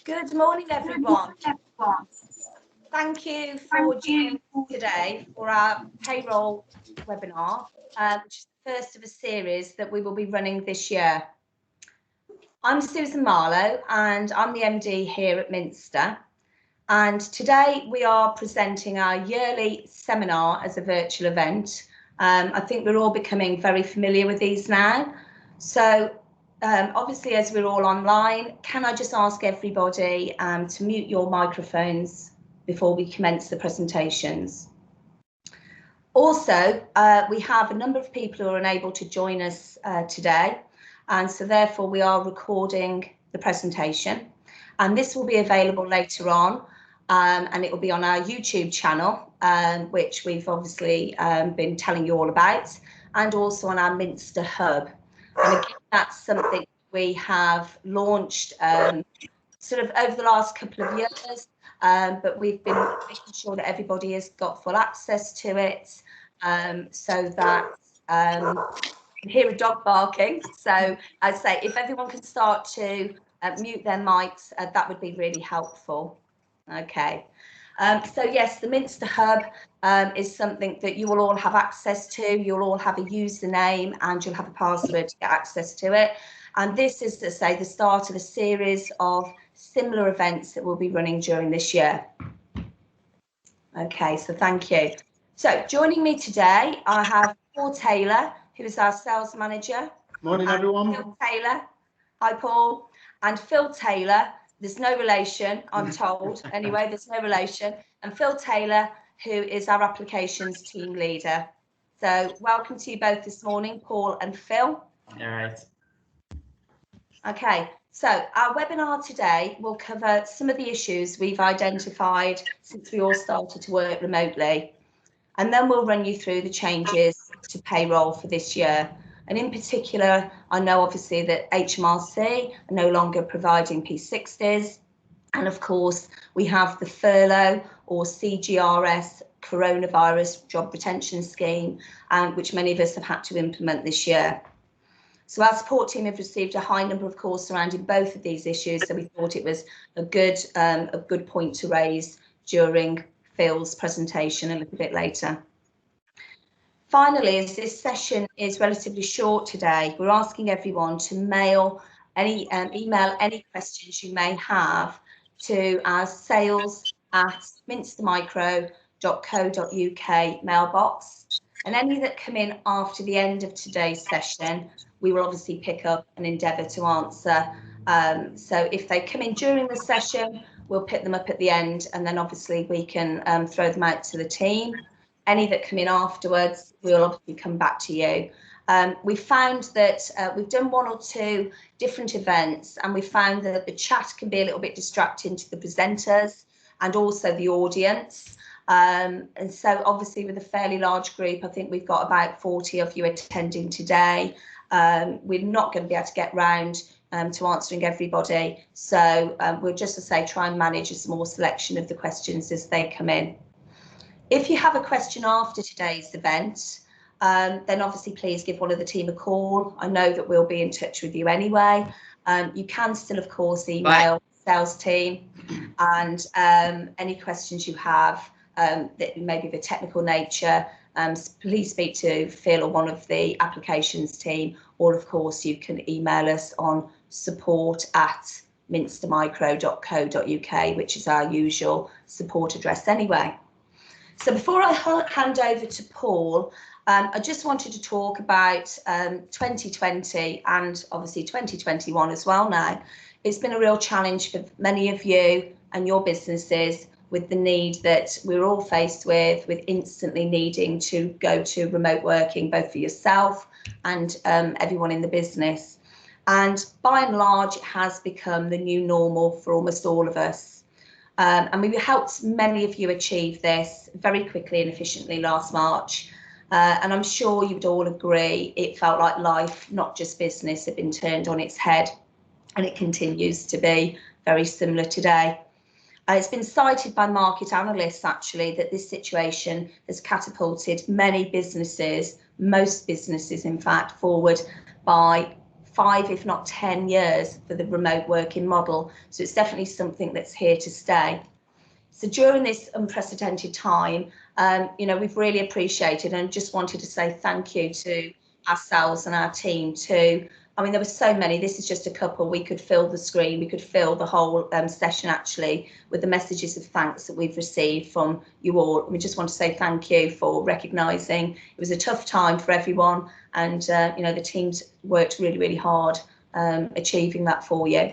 Good morning, everyone. Thank you for joining today for our payroll webinar, which is the first of a series that we will be running this year. I'm Susan Marlowe and I'm the MD here at Minster. And today we are presenting our yearly seminar as a virtual event. I think we're all becoming very familiar with these now. So obviously, as we're all online, can I just ask everybody to mute your microphones before we commence the presentations? Also, we have a number of people who are unable to join us today, and so therefore we are recording the presentation, and this will be available later on, and it will be on our YouTube channel, which we've obviously been telling you all about, and also on our Minster Hub. And again, that's something we have launched sort of over the last couple of years, but we've been making sure that everybody has got full access to it, so that I hear a dog barking. So I'd say if everyone can start to mute their mics, that would be really helpful. Okay. So yes, the Minster Hub is something that you will all have access to. You'll all have a username and you'll have a password to get access to it. And this is, to say, the start of a series of similar events that we'll be running during this year. Okay, so thank you. So joining me today, I have Paul Taylor, who is our sales manager. Morning, everyone. Phil Taylor. Hi, Paul. And Phil Taylor. There's no relation, I'm told. Anyway, there's no relation. And Phil Taylor, who is our applications team leader. So welcome to you both this morning, Paul and Phil. All right. Okay, so our webinar today will cover some of the issues we've identified since we all started to work remotely. And then we'll run you through the changes to payroll for this year. And in particular, I know obviously that HMRC are no longer providing P60s. And of course, we have the furlough or CGRS coronavirus job retention scheme, which many of us have had to implement this year. So our support team have received a high number of calls surrounding both of these issues. So we thought it was a good point to raise during Phil's presentation a little bit later. Finally, as this session is relatively short today, we're asking everyone to email any questions you may have to our sales@minstermicro.co.uk mailbox. And any that come in after the end of today's session, we will obviously pick up and endeavour to answer. So if they come in during the session, we'll pick them up at the end, and then obviously we can throw them out to the team. Any that come in afterwards, we'll obviously come back to you. We found that we've done one or two different events, and we found that the chat can be a little bit distracting to the presenters and also the audience. And so obviously with a fairly large group, I think we've got about 40 of you attending today. We're not going to be able to get round to answering everybody. So we'll just, to say, try and manage a small selection of the questions as they come in. If you have a question after today's event, then obviously please give one of the team a call. I know that we'll be in touch with you anyway. You can still, of course, email the sales team, and any questions you have that may be of a technical nature, please speak to Phil or one of the applications team, or of course you can email us on support@minstermicro.co.uk, which is our usual support address anyway. So before I hand over to Paul, I just wanted to talk about 2020 and obviously 2021 as well now. It's been a real challenge for many of you and your businesses, with the need that we're all faced with instantly needing to go to remote working, both for yourself and everyone in the business. And by and large, it has become the new normal for almost all of us. And we helped many of you achieve this very quickly and efficiently last March. And I'm sure you would all agree it felt like life, not just business, had been turned on its head, and it continues to be very similar today. It's been cited by market analysts, actually, that this situation has catapulted many businesses, most businesses, in fact, forward by 5, if not 10 years for the remote working model. So it's definitely something that's here to stay. So during this unprecedented time, we've really appreciated and just wanted to say thank you to ourselves and our team too. I mean, there were so many. This is just a couple. We could fill the screen. We could fill the whole session, actually, with the messages of thanks that we've received from you all. We just want to say thank you for recognising it was a tough time for everyone, and the teams worked really, really hard achieving that for you.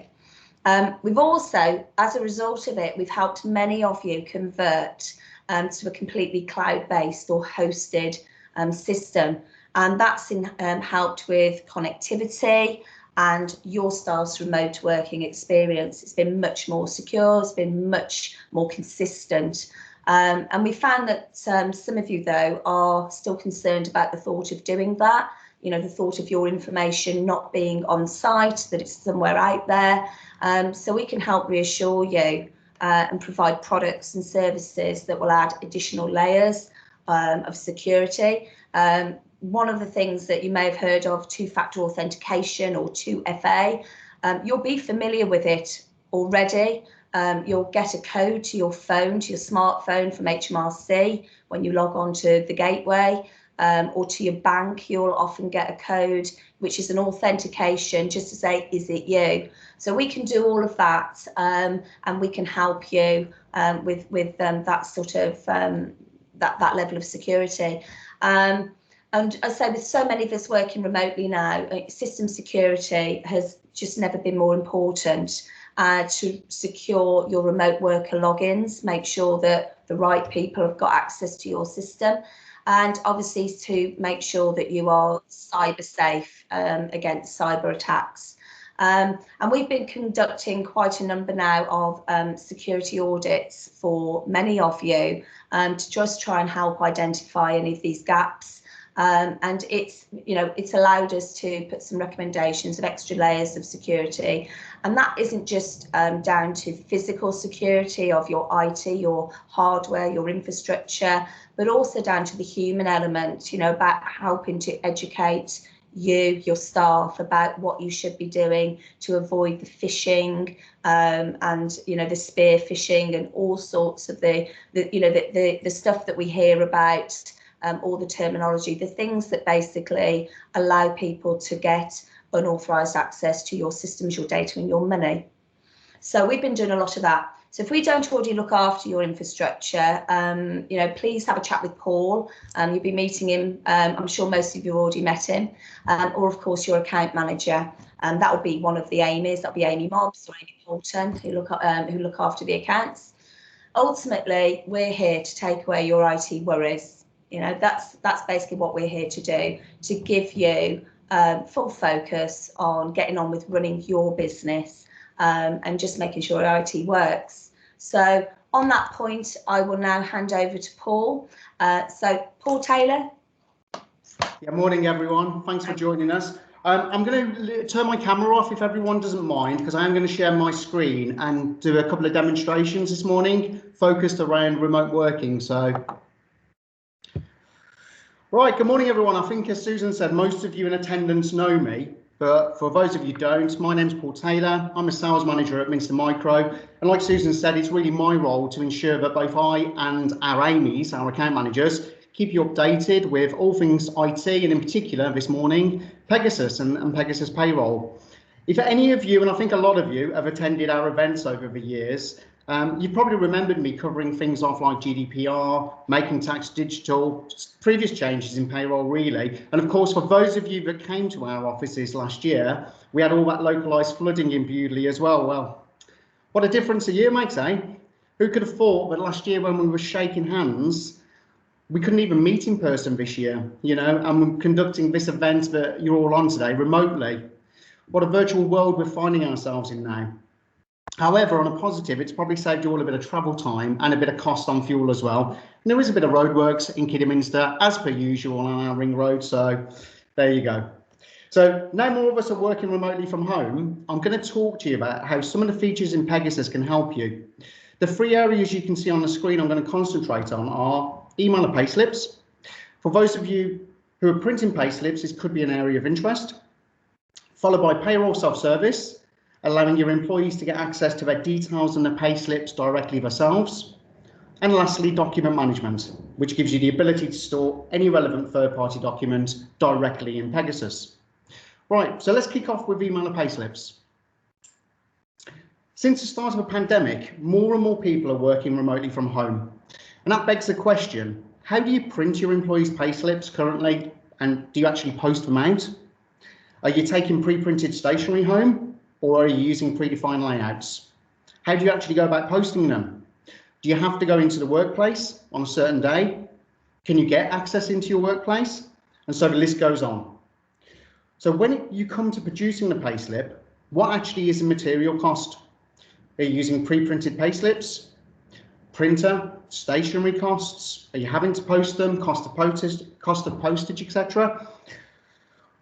We've also, as a result of it, we've helped many of you convert to a completely cloud-based or hosted system. And that's helped with connectivity and your staff's remote working experience. It's been much more secure, it's been much more consistent. And we found that some of you, though, are still concerned about the thought of doing that, the thought of your information not being on site, that it's somewhere out there. So we can help reassure you and provide products and services that will add additional layers of security. One of the things that you may have heard of, two-factor authentication or 2FA, you'll be familiar with it already. You'll get a code to your phone, to your smartphone from HMRC when you log on to the gateway, or to your bank. You'll often get a code which is an authentication just to say, is it you? So we can do all of that, and we can help you with that sort of that level of security. And I say, with so many of us working remotely now, system security has just never been more important. To secure your remote worker logins, make sure that the right people have got access to your system, and obviously to make sure that you are cyber safe against cyber attacks. And we've been conducting quite a number now of security audits for many of you to just try and help identify any of these gaps. And it's allowed us to put some recommendations of extra layers of security, and that isn't just down to physical security of your IT, your hardware, your infrastructure, but also down to the human element, about helping to educate your staff about what you should be doing to avoid the phishing and the spear phishing and all sorts of the stuff that we hear about. All the terminology, the things that basically allow people to get unauthorized access to your systems, your data, and your money. So we've been doing a lot of that. So if we don't already look after your infrastructure, please have a chat with Paul. You'll be meeting him. I'm sure most of you already met him, or of course your account manager. And that will be one of the Amy's. That'll be Amy Mobbs or Amy Bolton, who look after the accounts. Ultimately, we're here to take away your IT worries. That's basically what we're here to do, to give you full focus on getting on with running your business and just making sure IT works. So on that point, I will now hand over to Paul. So Paul Taylor. Yeah, morning everyone. Thanks for joining us. I'm going to turn my camera off if everyone doesn't mind, because I am going to share my screen and do a couple of demonstrations this morning focused around remote working. So. Right, good morning everyone. I think, as Susan said, most of you in attendance know me, but for those of you who don't, my name's Paul Taylor. I'm a sales manager at Minster Micro, and like Susan said, it's really my role to ensure that both I and our Amy's, our account managers, keep you updated with all things IT, and in particular this morning, Pegasus and Pegasus Payroll. If any of you, and I think a lot of you, have attended our events over the years, you've probably remembered me covering things off like GDPR, making tax digital, previous changes in payroll really. And of course, for those of you that came to our offices last year, we had all that localised flooding in Bewdley as well. Well, what a difference a year makes, eh? Who could have thought that last year when we were shaking hands, we couldn't even meet in person this year, and we're conducting this event that you're all on today remotely. What a virtual world we're finding ourselves in now. However, on a positive, it's probably saved you all a bit of travel time and a bit of cost on fuel as well. And there is a bit of roadworks in Kidderminster, as per usual, on our ring road. So there you go. So now more of us are working remotely from home. I'm going to talk to you about how some of the features in Pegasus can help you. The three areas you can see on the screen I'm going to concentrate on are email and payslips. For those of you who are printing payslips, this could be an area of interest, followed by payroll self-service, allowing your employees to get access to their details and their payslips directly themselves. And lastly, document management, which gives you the ability to store any relevant third-party document directly in Pegasus. Right, so let's kick off with email and payslips. Since the start of the pandemic, more and more people are working remotely from home. And that begs the question, how do you print your employees' payslips currently, and do you actually post them out? Are you taking pre-printed stationery home, or are you using predefined layouts? How do you actually go about posting them? Do you have to go into the workplace on a certain day? Can you get access into your workplace? And so the list goes on. So when you come to producing the payslip, what actually is the material cost? Are you using pre-printed payslips, printer, stationery costs? Are you having to post them, cost of postage, etc.?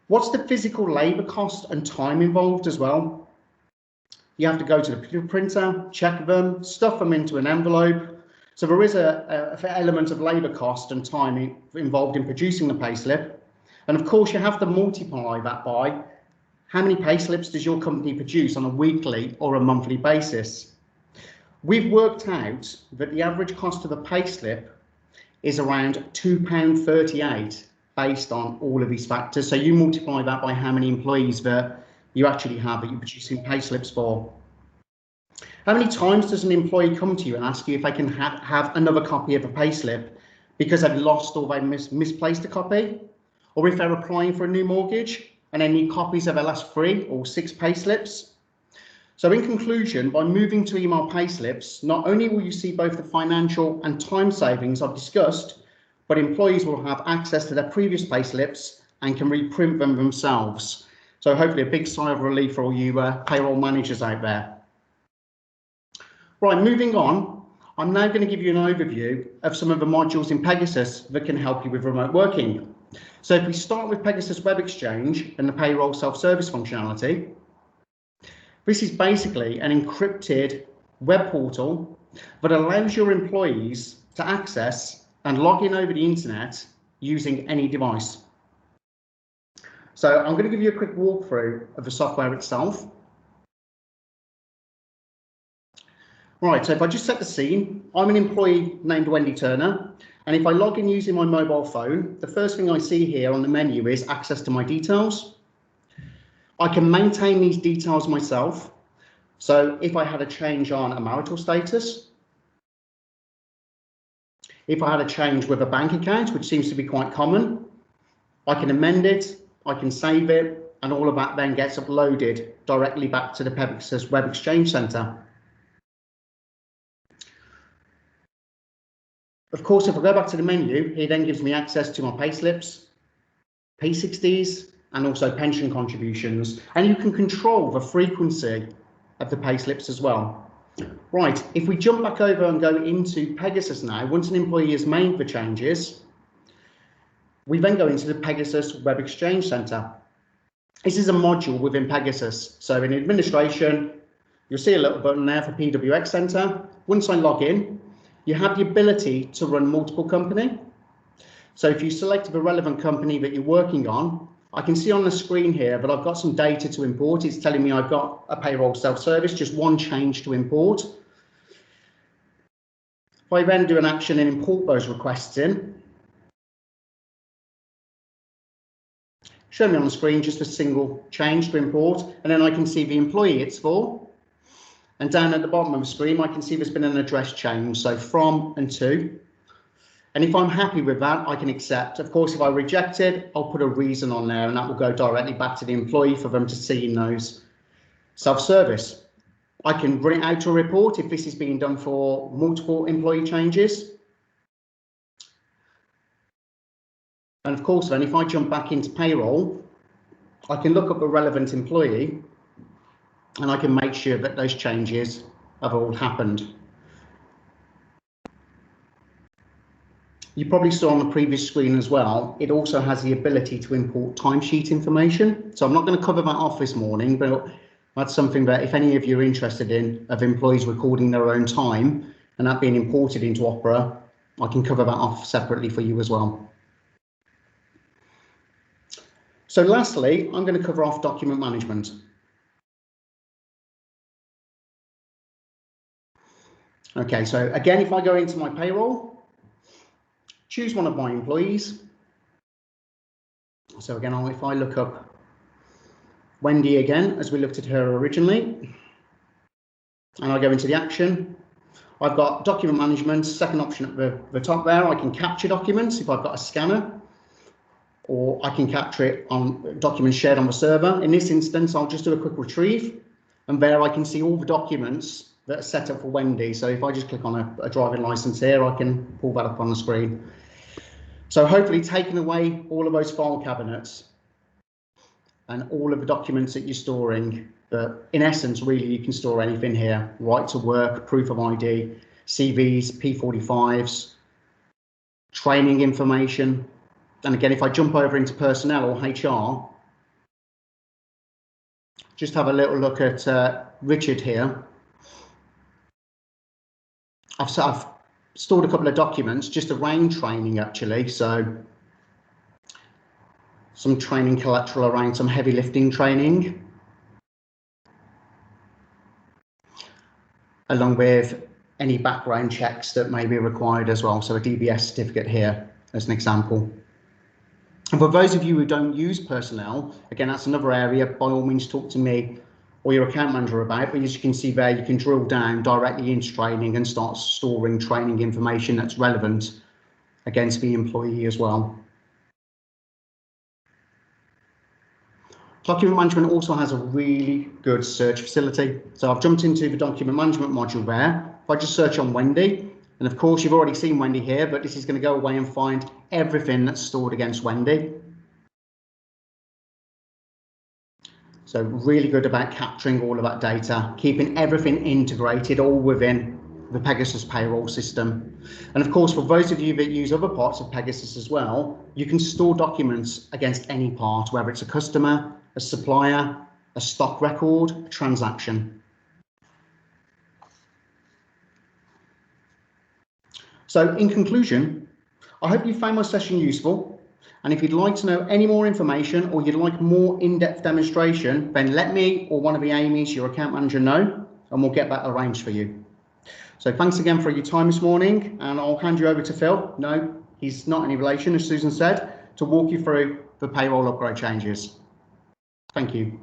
What's the physical labour cost and time involved as well? You have to go to the printer, check them, stuff them into an envelope. So there is an element of labour cost and time involved in producing the payslip. And of course, you have to multiply that by how many payslips does your company produce on a weekly or a monthly basis. We've worked out that the average cost of a payslip is around £2.38 based on all of these factors. So you multiply that by how many employees that you actually have that you're producing payslips for. How many times does an employee come to you and ask you if they can have another copy of a payslip because they've lost or they misplaced a copy? Or if they're applying for a new mortgage and they need copies of their last 3 or 6 payslips? So in conclusion, by moving to email payslips, not only will you see both the financial and time savings I've discussed, but employees will have access to their previous payslips and can reprint them themselves. So hopefully a big sigh of relief for all you payroll managers out there. Right, moving on, I'm now going to give you an overview of some of the modules in Pegasus that can help you with remote working. So if we start with Pegasus Web Xchange and the payroll self-service functionality, this is basically an encrypted web portal that allows your employees to access and log in over the internet using any device. So I'm going to give you a quick walkthrough of the software itself. Right, so if I just set the scene, I'm an employee named Wendy Turner, and if I log in using my mobile phone, the first thing I see here on the menu is access to my details. I can maintain these details myself. So if I had a change on a marital status, if I had a change with a bank account, which seems to be quite common, I can amend it, I can save it, and all of that then gets uploaded directly back to the Pegasus Web Xchange Center. Of course, if I go back to the menu, it then gives me access to my payslips, P60s, and also pension contributions. And you can control the frequency of the payslips as well. Right, if we jump back over and go into Pegasus now, once an employee has made the changes, we then go into the Pegasus Web Xchange Center. This is a module within Pegasus. So in administration, you'll see a little button there for PWX Center. Once I log in, you have the ability to run multiple company. So if you select the relevant company that you're working on, I can see on the screen here that I've got some data to import. It's telling me I've got a payroll self-service, just one change to import. If I then do an action and import those requests in, show me on the screen just a single change to import, and then I can see the employee it's for. And down at the bottom of the screen, I can see there's been an address change, so from and to. And if I'm happy with that, I can accept. Of course, if I reject it, I'll put a reason on there, and that will go directly back to the employee for them to see in those self-service. I can bring it out to a report if this is being done for multiple employee changes. And of course, then if I jump back into payroll, I can look up the relevant employee and I can make sure that those changes have all happened. You probably saw on the previous screen as well, it also has the ability to import timesheet information. So I'm not going to cover that off this morning, but That's something that if any of you are interested in, of employees recording their own time and that being imported into Opera, I can cover that off separately for you as well. So lastly, I'm going to cover off document management. Okay, so again, if I go into my payroll, choose one of my employees. So again, if I look up Wendy again, as we looked at her originally, and I go into the action, I've got document management, second option at the top there. I can capture documents if I've got a scanner, or I can capture it on documents shared on the server. In this instance, I'll just do a quick retrieve, and there I can see all the documents that are set up for Wendy. So if I just click on a driving license here, I can pull that up on the screen. So hopefully taking away all of those file cabinets and all of the documents that you're storing. But in essence, really, you can store anything here: right to work, proof of ID, CVs, P45s, training information. And again, if I jump over into personnel or HR, just have a little look at Richard here. I've stored a couple of documents, just around training actually. So some training collateral around some heavy lifting training, along with any background checks that may be required as well. So a DBS certificate here as an example. And for those of you who don't use personnel, again, that's another area, by all means talk to me or your account manager about, but as you can see there, you can drill down directly into training and start storing training information that's relevant against the employee as well. Document management also has a really good search facility. So I've jumped into the document management module there. If I just search on Wendy, and of course you've already seen Wendy here, but this is going to go away and find everything that's stored against Wendy. So really good about capturing all of that data, keeping everything integrated all within the Pegasus payroll system. And of course, for those of you that use other parts of Pegasus as well, you can store documents against any part, whether it's a customer, a supplier, a stock record, a transaction. So in conclusion, I hope you found my session useful. And if you'd like to know any more information or you'd like more in-depth demonstration, then let me or one of the Amy's, your account manager, know, and we'll get that arranged for you. So thanks again for your time this morning, and I'll hand you over to Phil. No, he's not any relation, as Susan said, to walk you through the payroll upgrade changes. Thank you.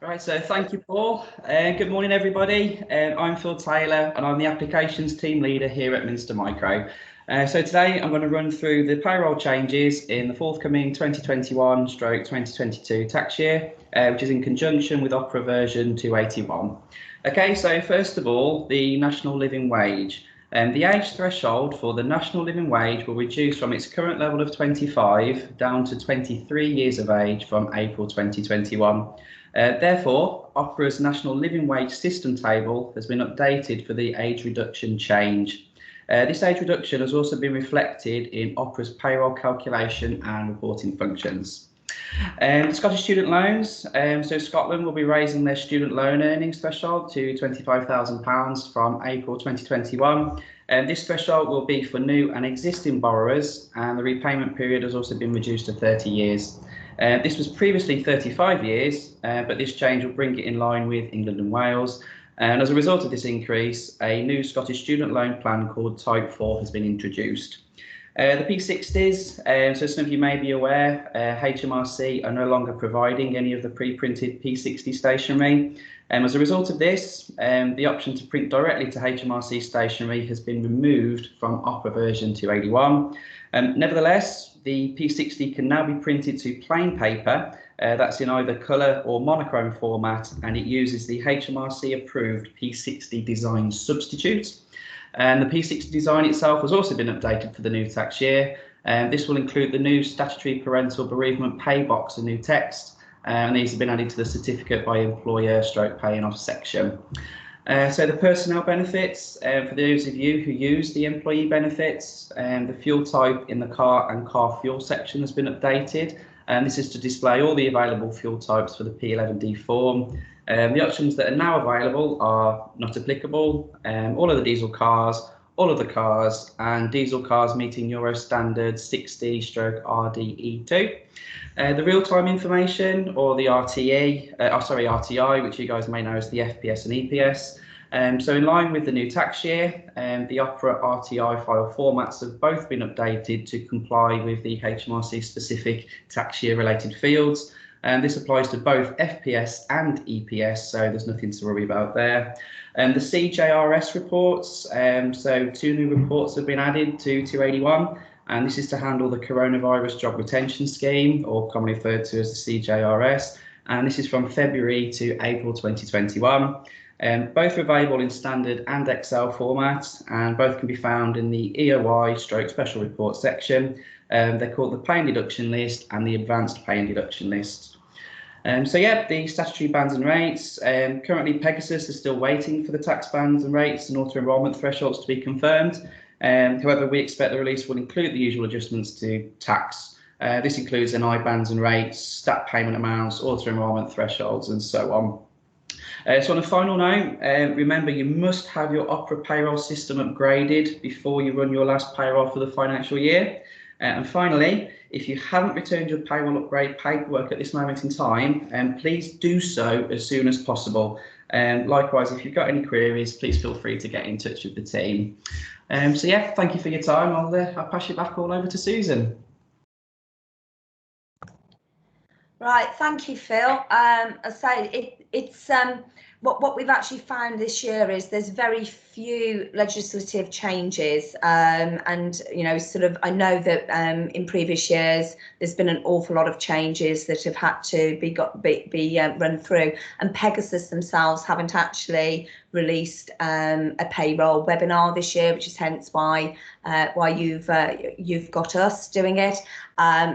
Right, so thank you, Paul. Good morning, everybody. I'm Phil Taylor, and I'm the applications team leader here at Minster Micro. So today I'm going to run through the payroll changes in the forthcoming 2021/2022 tax year, which is in conjunction with Opera version 281. Okay, so first of all, the national living wage. The age threshold for the national living wage will reduce from its current level of 25 down to 23 years of age from April 2021. Therefore, Opera's national living wage system table has been updated for the age reduction change. This age reduction has also been reflected in Opera's payroll calculation and reporting functions. Scottish student loans. So Scotland will be raising their student loan earnings threshold to £25,000 from April 2021. This threshold will be for new and existing borrowers, and the repayment period has also been reduced to 30 years. This was previously 35 years, but this change will bring it in line with England and Wales. And as a result of this increase, a new Scottish student loan plan called Type 4 has been introduced. The P60s, so some of you may be aware, HMRC are no longer providing any of the pre-printed P60 stationery. As a result of this, the option to print directly to HMRC stationery has been removed from Opera version 281. Nevertheless, the P60 can now be printed to plain paper, that's in either colour or monochrome format, and it uses the HMRC approved P60 design substitute. And the P60 design itself has also been updated for the new tax year. This will include the new statutory parental bereavement pay box and new text, and these have been added to the certificate by employer stroke paying off section. So the personnel benefits, for those of you who use the employee benefits, the fuel type in the car and car fuel section has been updated. And this is to display all the available fuel types for the P11D form. The options that are now available are not applicable, all of the diesel cars, all of the cars, and diesel cars meeting Euro Standard 60/RDE2. The real-time information, or the RTI, which you guys may know as the FPS and EPS. So in line with the new tax year, the Opera RTI file formats have both been updated to comply with the HMRC specific tax year related fields. And this applies to both FPS and EPS, so there's nothing to worry about there. The CJRS reports, so 2 new reports have been added to 281, and this is to handle the Coronavirus Job Retention Scheme, or commonly referred to as the CJRS, and this is from February to April 2021. Both are available in standard and Excel formats, and both can be found in the EOI/special report section. They're called the pay and deduction list and the advanced pay and deduction list. So yeah, the statutory bands and rates. Currently Pegasus is still waiting for the tax bands and rates and auto enrolment thresholds to be confirmed. However, we expect the release will include the usual adjustments to tax. This includes NI bands and rates, stat payment amounts, auto enrolment thresholds, and so on. So on a final note, remember you must have your Opera payroll system upgraded before you run your last payroll for the financial year. And finally, if you haven't returned your payroll upgrade paperwork at this moment in time, please do so as soon as possible. Likewise, if you've got any queries, please feel free to get in touch with the team. So yeah, thank you for your time. I'll pass you back all over to Susan. Right, thank you, Phil. I say it's what we've actually found this year is there's very few legislative changes, and you know, sort of, I know that in previous years there's been an awful lot of changes that have had to be run through, and Pegasus themselves haven't actually released a payroll webinar this year, which is hence why you've got us doing it.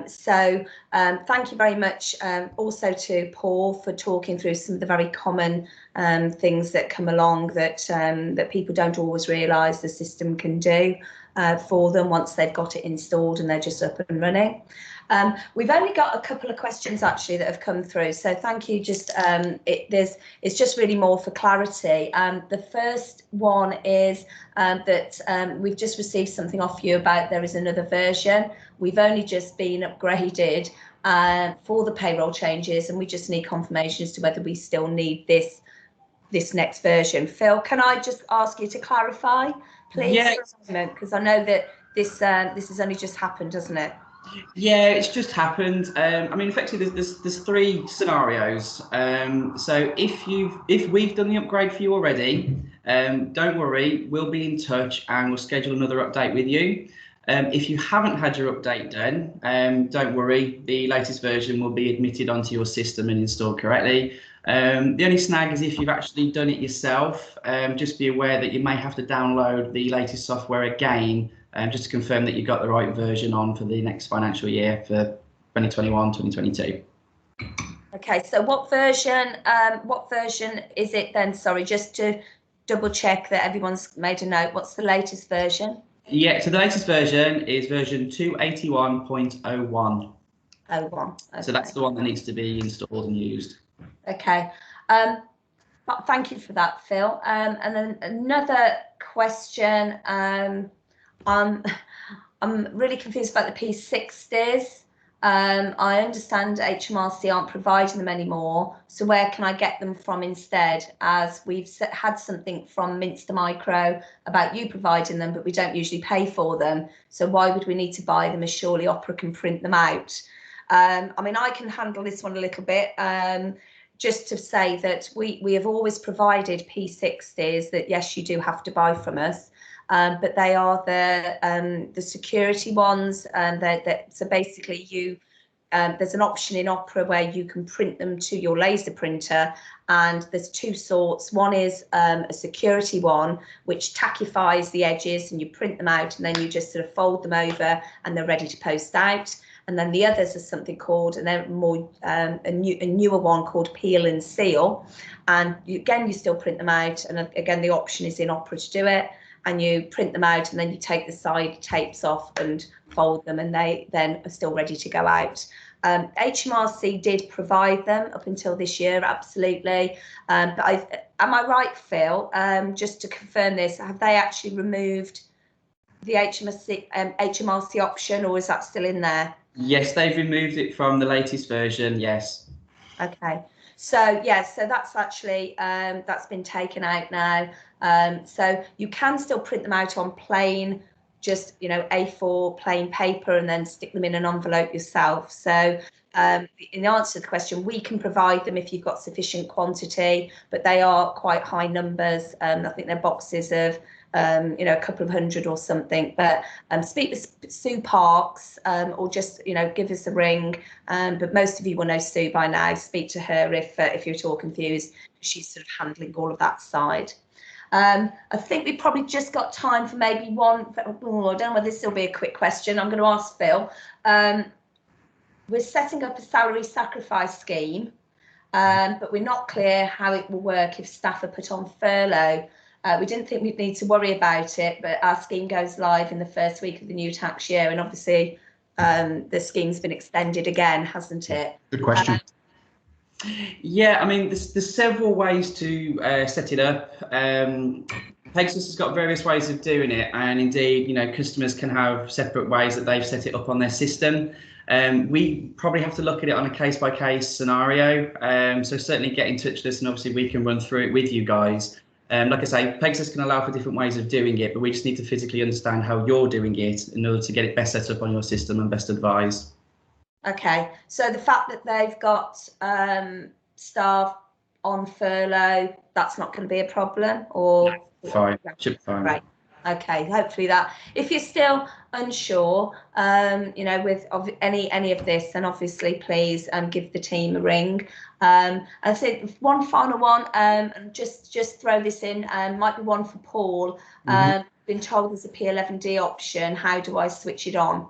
So thank you very much also to Paul for talking through some of the very common things that come along that that people don't always realise the system can do for them once they've got it installed and they're just up and running. We've only got a couple of questions actually that have come through, so thank you. Just it's just really more for clarity. The first one is that we've just received something off you about there is another version. We've only just been upgraded for the payroll changes, and we just need confirmation as to whether we still need this next version. Phil, can I just ask you to clarify, please? Yeah. For a moment, because I know that this has only just happened, hasn't it? Yeah, it's just happened. I mean, effectively, there's 3 scenarios. So if we've done the upgrade for you already, don't worry, we'll be in touch and we'll schedule another update with you. If you haven't had your update done, don't worry, the latest version will be admitted onto your system and installed correctly. The only snag is if you've actually done it yourself, just be aware that you may have to download the latest software again, just to confirm that you've got the right version on for the next financial year for 2021-2022. Okay, so what version is it then? Sorry, just to double check that everyone's made a note. What's the latest version? Yeah, so the latest version is version 281.01. Okay. So that's the one that needs to be installed and used. Okay. Thank you for that, Phil. And then another question. I'm really confused about the P60s. I understand HMRC aren't providing them anymore, so where can I get them from instead? As we've had something from Minster Micro about you providing them, but we don't usually pay for them, so why would we need to buy them as surely Opera can print them out? I mean, I can handle this one a little bit. Just to say that we have always provided P60s that, yes, you do have to buy from us. But they are the security ones, so basically there's an option in Opera where you can print them to your laser printer, and there's 2 sorts. One is a security one which tackifies the edges and you print them out and then you just sort of fold them over and they're ready to post out. and then the others are something called, and they're more a newer one called peel and seal. And you still print them out, and again the option is in Opera to do it, and you print them out and then you take the side tapes off and fold them, and they then are still ready to go out. HMRC did provide them up until this year, absolutely. But am I right, Phil? Just to confirm this, have they actually removed the HMRC option, or is that still in there? Yes, they've removed it from the latest version, yes. Okay, so yeah, so that's actually that's been taken out now. So you can still print them out on plain, just A4 plain paper, and then stick them in an envelope yourself. So in answer to the question, we can provide them if you've got sufficient quantity, but they are quite high numbers. I think they're boxes of a couple of hundred or something. But speak with Sue Parks, or just give us a ring. But most of you will know Sue by now. Speak to her if you're at all confused. She's sort of handling all of that side. I think we probably just got time for maybe one. I don't know whether this will be a quick question. I'm going to ask Phil. We're setting up a salary sacrifice scheme, but we're not clear how it will work if staff are put on furlough. We didn't think we'd need to worry about it, but our scheme goes live in the first week of the new tax year, and obviously the scheme's been extended again, hasn't it? Good question. Yeah, I mean, there's several ways to set it up. Pegasus has got various ways of doing it, and indeed, customers can have separate ways that they've set it up on their system. We probably have to look at it on a case-by-case scenario. So certainly get in touch with us, and obviously we can run through it with you guys. Like I say, Pegasus can allow for different ways of doing it, but we just need to physically understand how you're doing it in order to get it best set up on your system and best advise. Okay, so the fact that they've got staff on furlough, that's not going to be a problem, or fine, should be fine. Right. Okay, hopefully that. If you're still unsure, with any of this, then obviously please give the team a ring. I think one final one, and just throw this in, might be one for Paul. Been told there's a P11D option. How do I switch it on?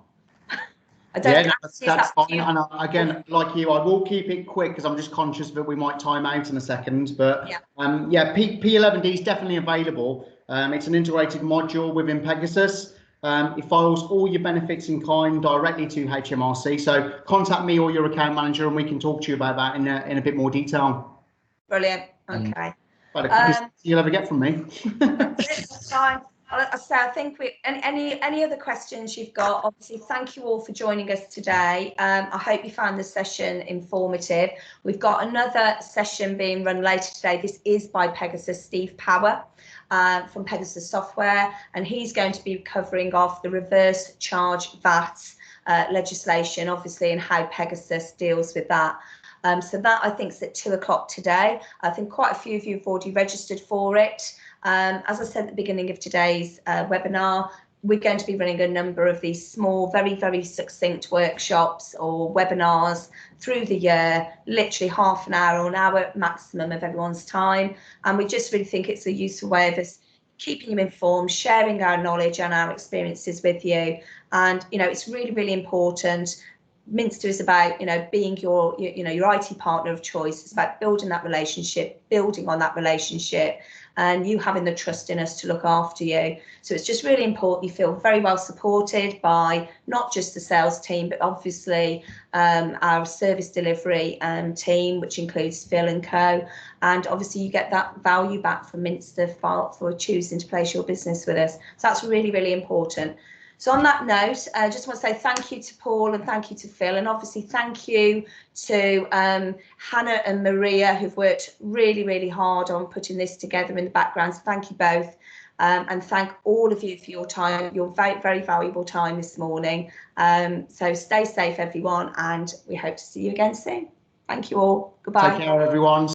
That's fine. And again, like you, I will keep it quick because I'm just conscious that we might time out in a second. But P11D is definitely available. It's an integrated module within Pegasus. It files all your benefits in kind directly to HMRC. So contact me or your account manager, and we can talk to you about that in a bit more detail. Brilliant. Okay. But the quickest you'll ever get from me. That's fine. I think any other questions you've got, obviously thank you all for joining us today. I hope you found the session informative. We've got another session being run later today. This is by Pegasus Steve Power from Pegasus Software, and he's going to be covering off the reverse charge VAT legislation, obviously, and how Pegasus deals with that. So that I think is at 2 o'clock today. I think quite a few of you have already registered for it. As I said at the beginning of today's webinar, we're going to be running a number of these small, very, very succinct workshops or webinars through the year, literally half an hour or an hour maximum of everyone's time. And we just really think it's a useful way of us keeping you informed, sharing our knowledge and our experiences with you. And, it's really, really important. Minster is about, being your IT partner of choice. It's about building that relationship, building on that relationship, and you having the trust in us to look after you. So it's just really important you feel very well supported by not just the sales team, but obviously our service delivery team, which includes Phil and co. And obviously you get that value back from Minster for choosing to place your business with us. So that's really, really important. So on that note, I just want to say thank you to Paul and thank you to Phil, and obviously thank you to Hannah and Maria, who've worked really, really hard on putting this together in the background. So thank you both, and thank all of you for your time, your very, very valuable time this morning. So stay safe, everyone, and we hope to see you again soon. Thank you all. Goodbye. Take care, everyone.